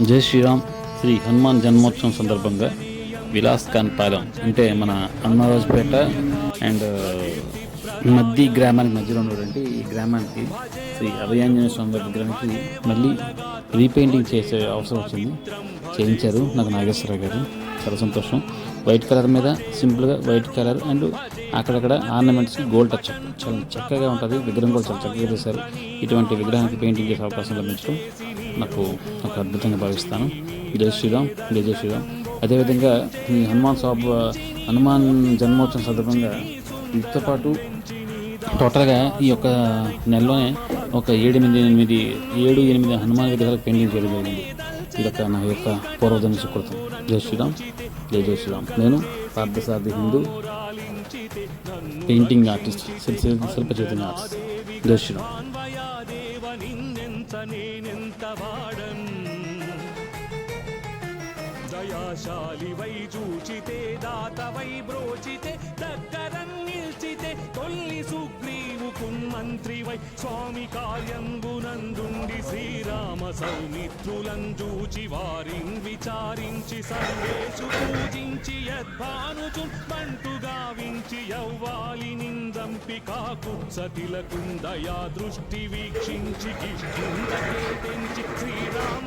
జై శ్రీరామ్. శ్రీ హనుమాన్ జన్మోత్సవం సందర్భంగా విలాస్ ఖాన్ పాలెం అంటే మన అన్నరాజుపేట అండ్ మద్ది గ్రామానికి మధ్యలో ఉన్నటువంటి ఈ గ్రామానికి శ్రీ అభయాంజనేయ స్వామి వారి విగ్రహానికి మళ్ళీ రీపెయింటింగ్ చేసే అవసరం వచ్చింది. చేయించారు నాకు నాగేశ్వరరావు గారు. చాలా సంతోషం. వైట్ కలర్ మీద సింపుల్గా వైట్ కలర్ అండ్ అక్కడక్కడ ఆర్నమెంట్స్కి గోల్డ్ టచ్ చాలా చక్కగా ఉంటుంది. విగ్రహం కూడా చాలా చక్కగా చేశారు. ఇటువంటి విగ్రహానికి పెయింటింగ్ చేసే అవకాశం లభించడం నాకు ఒక అద్భుతంగా భావిస్తాను. జై శ్రీరామ్, జై జై శ్రీరామ్. అదేవిధంగా ఈ హనుమాన్ జన్మోత్సవం సందర్భంగా వీటితో పాటు టోటల్గా ఈ యొక్క నెలలోనే ఒక 7-8 హనుమాన్ విగ్రహాలకు పెయింటింగ్ చేయడం జరిగింది. ఇదొక నా యొక్క పూర్వజన్మ సుకృతం. జై శ్రీరామ్, జై జై శ్రీరామ్. నేను పార్థసారథి హిందూ పెయింటింగ్ ఆర్టిస్ట్, శిల్ప చైతన్య ఆర్టిస్ట్. జై శ్రీరామ్. దయాశాలివై చూచితే దాతవై బ్రోచితే దగ్గరన్ నిల్చితే తొల్లి సుగ్రీవుకున్ మంత్రివై స్వామి కార్యంబునందుండి శ్రీరామ సౌమిత్రులను చూచి వారిన్ విచారించి సర్వేషు పూజించి యద్భానుచు బంటుగా వించి యవ్వాలి నిందంపి కాకుత్సతిలకుందయా దృష్టి వీక్షించి కిష్కిందకే తెంచి శ్రీరామ